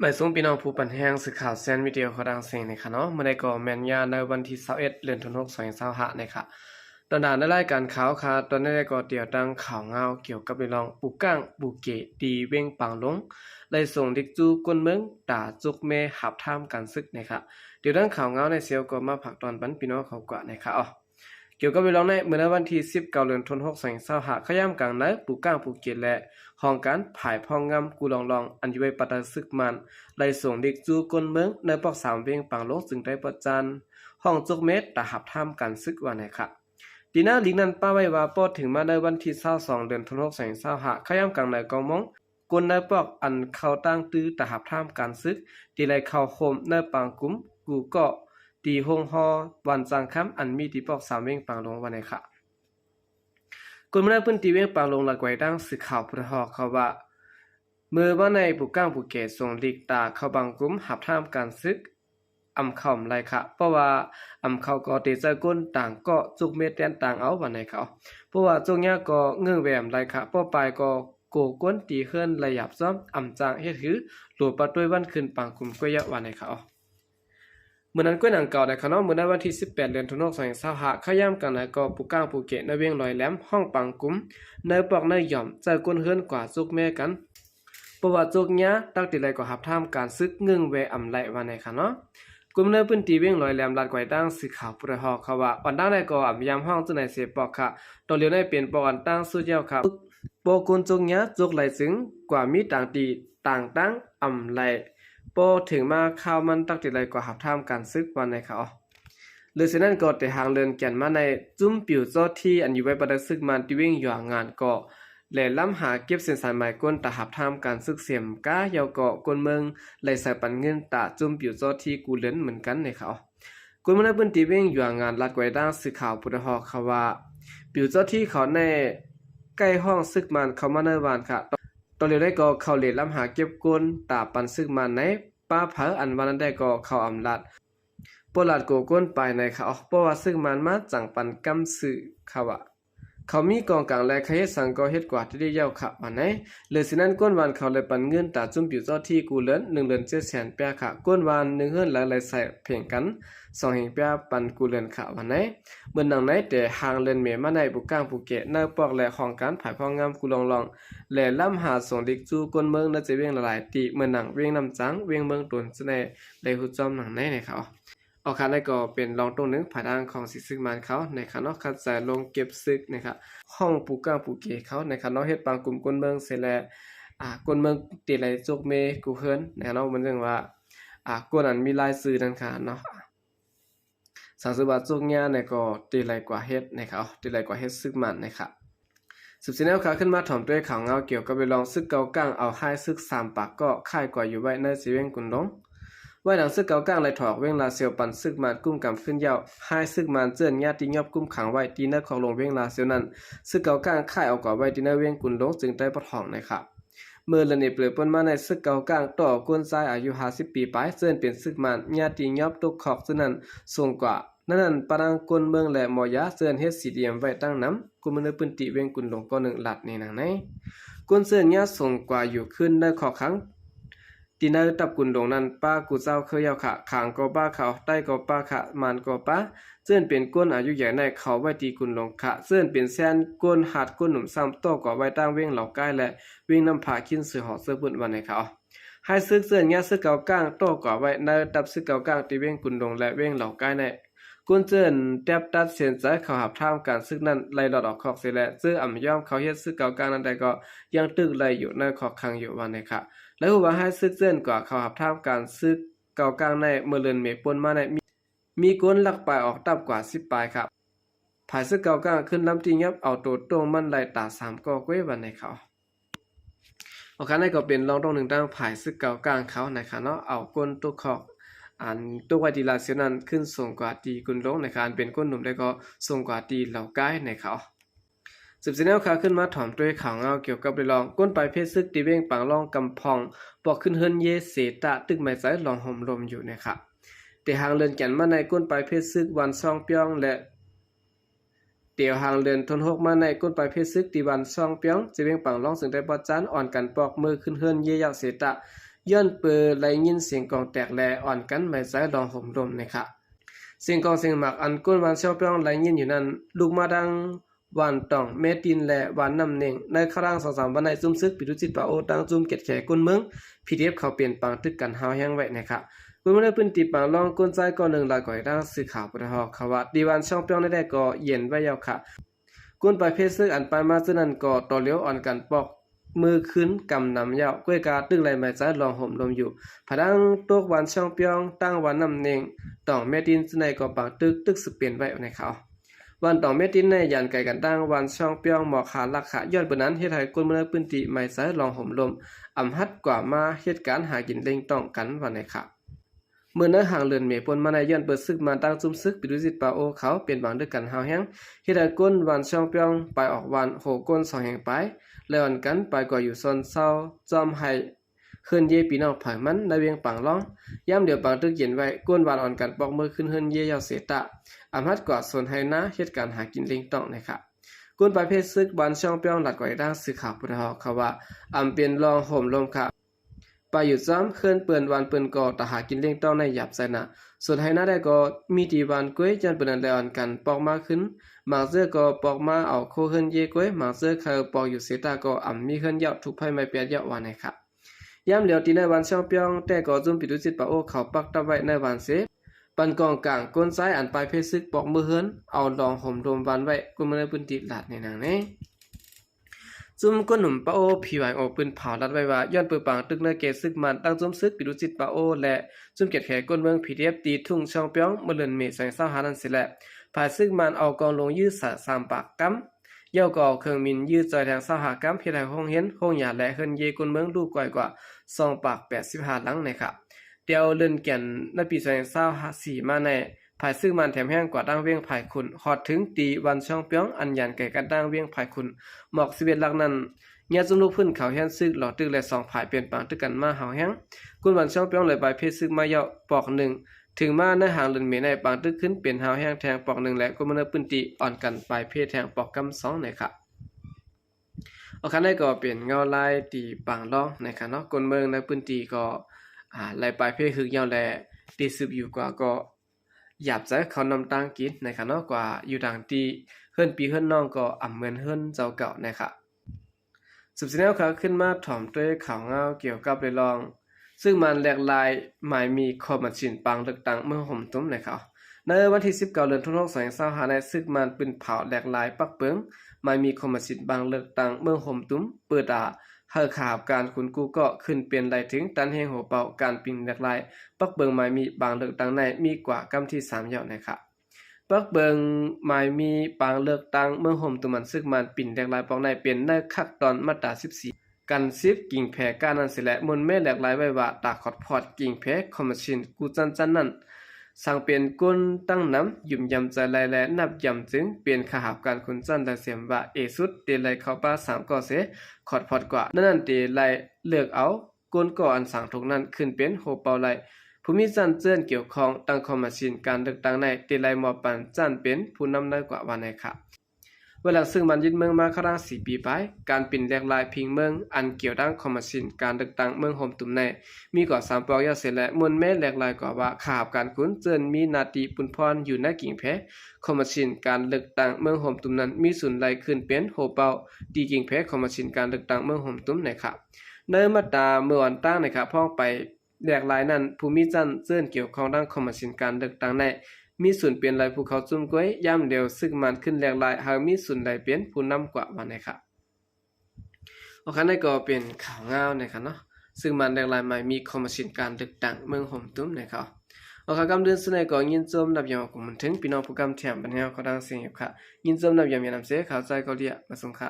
หมายส่งพี่น้องผู้ปันแห้งสื่อข่าวแซนวิดีโอเขาดังเสียงในค่ะเนาะเมื่อได้ก่อแมนยาในวันที่21เดือนธันวาคม2025ในค่ะตอนนั้นได้รายการข่าวค่ะตอนนี้ได้ก่อเตี่ยวตั้งข่าวเงาเกี่ยวกับเรื่องปูก้างปูเกดีเว้งปังลงเลยส่งดิกจูก้นเมืองด่าจุกเมหับท่ามการซึกในค่ะเดี๋ยวตั้งข่าวเงาในเซียวก็มาผักตอนปันพี่น้องเขากว่าในค่ะเกี่ยวกับเรื่องในเมื่อวันที่19เดือนธันวาคม2025ขย่ำกลางในปูก้างปูเกและห้องการผายพองงำกูลองอันอยู่ในปัตตาซึกมันไล่ส่งเด็กจูก้นเมืองในปอก3เวียงปังลงจึงได้ประจันห้องจุกเม็ดตาหับท่ามการซึกว่าไหนค่ะดีน่าลิงนั้นป้าไว้ว่าปอถึงมาในวันที่22เดือนธันวาคม2025ขย่ำกลางในกองมงกนในปอกอันเข้าตั้งตื้อตาหับท่ามการซึกดีไล่เข้าโคมในปังกุ้มกูก็ตีหงฮอวันจังคำอันมีตีปอก3เวียงปังลงว่าไหนค่ะคนมาในพื้นที่เวียงปังลงหลักไว้ดังสื่อข่าวพุทธหอกเขาว่าเมื่อว่าในปุก้างปุเกส่งลิกตาเข้าบังกุมหับท่ามการซึกอำเข้าไรค่ะเพราะว่าอำเข้าก็เตเจอก้นต่างก็จุกเม็ดแตนต่างเอาวันไหนเขาเพราะว่าจงยาก็เงื่อนแหวมไรค่ะเพราะปลายก็โกก้นตีเคลื่อนระยับซ้อมอำจางเฮ็ดคือหลุดประตูวันขึ้นปังกุมก็ยะวันไหนเขาเมื่อนั้นก็หนังเก่าในคณะเมื่อในวันที่18เดือนธันวาคม2025ขย่ำกันในก็ปุก้างปุเกในเวียงลอยแหลมห้องปังกุมในปอกในหย่อมเจอก้นเฮือนกว่าจุกแม่กันประวัติจุกเนี้ยตั้งแต่ไรก็หับท่ามการซึกเงื่งเวอำไลวันในค่ะเนาะกลุ่มในพื้นที่เวียงลอยแหลมลาดไกวตั้งสื่อข่าวพุทธหอกเขาว่าอันตั้งในก็อำยามห้องจุในเสปอกค่ะตอนเลี้ยวในเปลี่ยนปอกอันตั้งสุดเย้าค่ะปอกุนจุกเนี้ยจุกไหลซึงกว่ามีต่างตีต่างตั้งอำไลพอถึงมาข่าวมันตักติไรก็หับท่ามการซึกวันในเขาหรือฉะนั้นก็แต่หางเลินแก่นมาในจุ้มปิวโจที่อันอยู่ไว้ประดักซึกมันที่วิ่งอยู่งานก็แหล่ล้ำหาเก็บเส้นสายไม้ก้นตาหับท่ามการซึกเสียมก้าเยาเกาะก้นเมืองไหลใส่ปันเงินตาจุ้มปิวโจที่กูเลินเหมือนกันในเขาก้นเมืองในพื้นที่วิ่งอยู่งานลัดไว้ด้านสื่อข่าวพุทธหอกเขาว่าปิวโจที่เขาในใกล้ห้องซึกมันเขามาในวานค่ะตอนเร็วได้ก็เขาเหลียล้ำหาเก็บก้นตาปันซึกมันในป้าเผออันวันนั้นได้ก็เขาอำลัดปลัดโกก้นไปในเขาเพราะว่าซึ่งมันมาจังปันกำสื่อเขาว่าเขามีกองกลางและขยสังก็เฮ็ดกว่าที่ได้เย้าขับวันไหนเลยสินั้นก้นวันเขาเลยปันเงินตาจุ่มผิวเจ้าที่กูเลิน1เดือน700,000แปะค่ะก้นวัน1เฮือนหลายๆใส่เพ่งกัน2แห่งแปะปันกูเลินค่ะวันไหนเมื่อนังไหนแต่หางเลินเมมาในบุก้างภูเก็ตในปอกและของการผายพองงามกูลองแหล่ล้ำหาส่งดิกจูก้นเมืองน่าจะเวียงหลายตีเมื่อนังเวียงน้ำจังเวียงเมืองตนจะในได้หุจอมหนังในเขาเอาคันได้ก็เป็นรองตรงนึงผ่านทางของสิซึกมันเขาในคันเนาะคัดใส่ลงเก็บซึกนะครับห้องปูก้างปูเกเขาในคันเนาะเฮ็ดปางกลุ่มก้นเมืองเสร็จแล้วก้นเมืองติไหลจกเมกูเฮิรนนะเนาะมันเรื่องว่าก้นอันมีลายสื่อนั่นค่ะเนาะ30 บาทจกเนี้ยเนี่ยก็ติไหลกว่าเฮ็ดนะครับติไหลกว่าเฮ็ดซึกมันนะครับสืบสิแนวข่าวขึ้นมาถ่อมด้วยข่าวเงาเกี่ยวกับไปลองซึกเกาก้างเอาให้ซึก3ปากก็ค่ายกว่าอยู่ไว้ในสิเวงกุนดงไว้หลังซึกเกาก้างเลยถอกเวงลาเซียวปันซึกมันกุ้มกำขึ้นยาวให้ซึกมันเจิ้นญาติยอบกุ้มขังไว้ตีเนอของลงเวงลาเซียวนั้นซึกเกาก้างค่ายเอาก่อไว้ตีเนอเวงกุนดงจึงได้ปะทองนะครับเมื่อละเนเปลือยปนมาในซึกเกาก้างต่อก้นซ้ายอายุ50 ปีไปเจิ้นเป็นซึกมันญาติยอบตกขอกซึ่งนั้นสูงกว่านั่นปรังกลเมืองและหมอยาเสื้อนเฮ็ดสีเดียมไว้ตั้งน้ำกุมในพื้นที่เวียงกุนหลงก็1หลัดในหนังในกุนเสื้อนยาส่งกว่าอยู่ขึ้นในขอครั้งตีนตับกุนหลงนั้นป้ากูเจ้าเคยเอาขะขางก็ป้าเขาใต้ก็ป้าขะมันก็ป้าเสื้อนเป็นก้นอายุใหญ่ในเขาไว้ตีกุนหลงขะเสื้อนเป็นแซนก้นหัดก้นหนุ่มซ้ำโตก็ไว้ตั้งเวียงเหล่าใกล้และเวียงน้ำผาขิ้นสือหอเสื้อปุ่นวันในเขาให้ซึกเสื้อนยาซึกเกาก้างโตก็ไว้ในตับซึกเกาก้างตีเวียงกุนหลงและเวียงเหล่าใกล้ในกุนเจิ้นแทบตัดเส้นใจเขาหับท่ามการซึกนั้นไล่หลอดออกขอกเสียแล้วซึ่งอ่ำย่อมเขาเฮ็ดซึกเก่าการนั้นใดก็ยังตึกไล่อยู่ในขอกคังอยู่วันนี้ค่ะแล้วว่าให้ซึกเจิ้นกว่าเขาหับท่ามการซึกเก่ากลางในเมื่อเลือนเมปนมาในมีก้นหลักปลายออกตับกว่า10 ปลายครับภายซึกเก่ากลางขึ้นลำตียับเอาตัวตรงมันไล่ตา3ก็ก้วยวันนี้เขาเอาคันนี้ก็เป็นรองตรงหนึ่งตั้งภายซึกเก่ากลางเขานะคะเนาะเอาก้นตุกขอกอันตัววัยดีลาเซียนั้นขึ้นสูงกว่าตีกุนลงในการเป็นก้นหนุ่มได้ก็สูงกว่าตีเหล่าก้ายในเขาสืบสิแนวข่าวขึ้นมาถ่อมด้วยข่าวเงาเกี่ยวกับเรื่องก้นไปเพศซึกตีเว้งปังล่องกำพองปอกขึ้นเฮิรนเยเสตะตึกไม้สายลองห่มลมอยู่นะครับแต่หางเลินแก่นมาในก้นไปเพศซึกวันซ่องเปียงและเตียวหางเลินทนหกมาในก้นไปเพศซึกตีวันซ่องเปียงจะเว้งปังล่องซึ่งได้ปอดจานอ่อนกันปอกมือขึ้นเฮิรนเยยาวเสตะ ย้อนเปิดไหลยินเสียงกองแตกแลอ่อนกันไม่สายลองห่มลมนะครับเสียงกองเสียงหมักอันก้นวันเช่าเปียงไหลยินอยู่นั้นลูกมาดังวันตองเมตินและวันนำเน่งในครั้ง2-3วันในซุ่มซึกปิดุจิตปาโอดังซุ่มเก็ดแขก้นเมืองพีดีเอฟเขาเปลี่ยนปังตึกกันหาวแห้งไว้นะครับคุณไม่ได้พื้นที่ปังลองก้นใจก่อนหนึ่งลายก่อยดังสื่อข่าวปะทอเขาว่าดีวันช่องเปียงได้ก็เย็นไว้ยาวค่ะก้นไปเพศซึกอันไปมาซึ่งนั้นก็ต่อเลี้ยวอ่อนกันปอกมือขึ้นกำนำยาวก้วยกาตึงไหลไม้ใจลองห่มลมอยู่ผดังตกวันช่องเปียงตั้งวันนำเน่งต่องเมตินในก็ปังตึกสึกเปลี่ยนไว้ในเขาวันต่อเมตินในยันไก่กันตั้งวันช่องเปียงหมอกขาลักขายอดบนนั้นเฮ็ดให้คนเมืองพื้นที่ไม้ใจลองห่มลมอำหัดกว่ามาเหตุการณ์หากินเล่งต้องกันวันในค่ะเมื่อเนื้อห่างเลือนเมปนมาในย้อนเปิดซึกมาตั้งซุ่มซึกปิดุจิตปาโอเขาเปลี่ยนบางด้วยกันหาวแห้งเฮ็ดให้ก้นวันช่องเปียงไปออกวันโหก้น2แห่งไปแล้วอันกันไปก่ออยู่ซนเศร้าจอมให้ขึ้นเยปีนอกเผยมันในเวียงปังร้องย่ำเดียวปังตึกเย็นไว้ก้นวันอ่อนกันปอกมือขึ้นเฮินเยยาวเสตะอำหัดกว่าสนให้นะเหตุการณ์หากินเล่งต้องนะครับก้นประเภทซึกบันช่องเปียงหลัดก่อยด้างสื่อข่าวพุทธเขาว่าอำเป็นรองห่มลมค่ะไปอยู่ซ้ำเคลื่อนเปือนวันเปือนก่อตาหากินเล่งต้องในหยับใส่นะส่วนให้น่าได้ก็มีตีวันก้วยจันเปือนแล้วอันกันปอกมาขึ้นหมากเสื้อก็ปอกมาเอาโคเฮินเยก้วยหมากเสื้อเขาปอกอยู่เสตาก็มีเฮินเยาทุกไพ่ไม่เปียดเยาวันนะครับย่ำเหลียวตีในวันช่องเปียงแต่ก็จุ่มปิดุจิตปะโอเขาปักตะไว้ในวันเสปันกองกลางก้นซ้ายอันปลายเพศซึกปอกมือเฮินเอาลองห่มรวมวันไว้กุมในพื้นที่หลาดในหนังนี้จุ่มก้นหนุ่มปะโอผิวไหวโอปืนเผาลัดไว้ว่าย้อนเปิดปังตึกเนื้อเกศซึกมันตั้งจุ่มซึกปิดุจิตปะโอและจุ่มเกศแขก้นเมืองพีดีเอฟตีทุ่งช่องเปียงเมื่อเดือนเมษายน25นั้นเสร็จแล้วภายซึกมันเอากองลงยืด3 ปากกำเย่าก็เอาเครื่องมินยืดจอยแทง25 กำเพียรให้ห้องเห็นห้องหยาและเฮินเยก้นเมืองลูกก่อยกว่า2 ปาก85หลังนะครับเดียวเลื่อนแก่นในปี2024มาในภายซึ่งมันแถมแห้งกว่าดังเวียงภายคุณฮอดถึงตีวันช่องเปียงอันยันไก่กันดังเวียงภายคุณหมอก11หลักนั้นเงียจุลูกพื้นเขาแห้งซึกหลอดตึกและ2 ภายเปลี่ยนปังตึกกันมาหาวแห้งกุนวันช่องเปียงเลยใบเพศซึกมาเยาปอก1ถึงมาในหางเลือนเมในปังตึกขึ้นเปลี่ยนหาวแห้งแทงปอก1และกุมเนปืนตีอ่อนกันปลายเพศแทงปอกกำ2นะครับเอาคันได้ก็เปลี่ยนเงาลายตีปังร้องนะครับเนาะกลเมืองในปืนตีก็ลายปลายเพศคือเงาแลตีสืบอยู่กว่าก็หยาบใจเขานำตังกินนะครับเนาะกว่าอยู่ดังตีเฮิรนปีเฮิรนน้องก็เหมือนเฮิรนเจ้าเก่านะครับสุดท้ายเขาขึ้นมาถ่อมด้วยข่าวเงาเกี่ยวกับเรื่องลองซึ่งมันแหลกลายหมายมีคอมมิชชั่นปังเลือกตั้งเมื่อห่มตุ้มนะครับในวันที่19เดือนธันวาคม2025ในซึ่งมันเป็นเผาแหลกลายปักเปิงหมายมีคอมมิชชั่นบางเลือกตั้งเมื่อห่มตุ้มเปิดเฮาข่าวการขุนกูก็ขึ้นเปลี่ยนไหลถึงตันแห่งหัวเป่าการปิงแหลกลายปักเบิงหมายมีบางเลือกตั้งในมีกว่ากำที่3ยาวนะครับปักเบิงหมายมีบางเลือกตั้งเมื่อห่มตุ้มมันซึ่งมันปิ่นแหลกลายปองในเป็นในคักตอนมาตรา14กัน10กิ่งแพ้การนั้นเสียและมนแม่แหลกลายไว้ว่าตาขอดพอดกิ่งแพ้คอมมิชชั่นกูจันนั้นสั่งเปลี่ยนก้นตั้งน้ำยุ่มยำใจไหลและนับยำจึงเปลี่ยนขหาบการคุณจันได้เสียมว่าสุดเตไหลเข้าป้า3ก่อเสขอดพอดกว่านั่นเตไหลเลือกเอาก้นก่ออันสั่งถูกนั้นขึ้นเป็นโหเป่าไหลผู้มีจันเจื้อนเกี่ยวข้องตั้งคอมมิชชั่นการเลือกตั้งในเตไหลมอปันจันเป็นผู้นำได้กว่าวันไหนค่ะเวลาซึ่งมันยึดเมืองมาครั้ง4 ปีไปการปิ่นแหลกลายพิงเมืองอันเกี่ยวดังคอมมิชชั่นการเลือกตั้งเมืองห่มตุ่มในมีกว่า3 ปอกยาเสร็จและมนแม่แหลกลายกว่าว่าขาบการคุ้นเจินมีนาตีปุนพรอยู่ในกิ่งแพ้คอมมิชชั่นการเลือกตั้งเมืองห่มตุ่มนั้นมีศูนย์ไหลขึ้นเป็นโหเป่าตีกิ่งแพ้คอมมิชชั่นการเลือกตั้งเมืองห่มตุ่มในครับในมาตราเมื่อวันตั้งนะครับพ้องไปแหลกลายนั้นภูมิจันเจินเกี่ยวข้องดังคอมมิชชั่นการเลือกตั้งในมีส่วนเปลี่ยนลายภูเขาจุ่มก้วยย่ำเดียวซึ่งมันขึ้นแหลกลายหากมีส่วนใดเปลี่ยนผู้นำกว่าวันไหนครับโอเคนั่นก็เป็นข่าวเงานะครับเนาะซึ่งมันแหลกลายหมายมีคอมมิชชั่นการเลือกตั้งเมืองห่มตุ้มนะครับโอเคกำเดินสนก็ยินจมนับยามของมันถึงพี่น้องผู้กำแถมปัญญาเขาดังเสียงครับยินจมนับยามยามเสียข่าวใจก็เรียกมาส่งค่ะ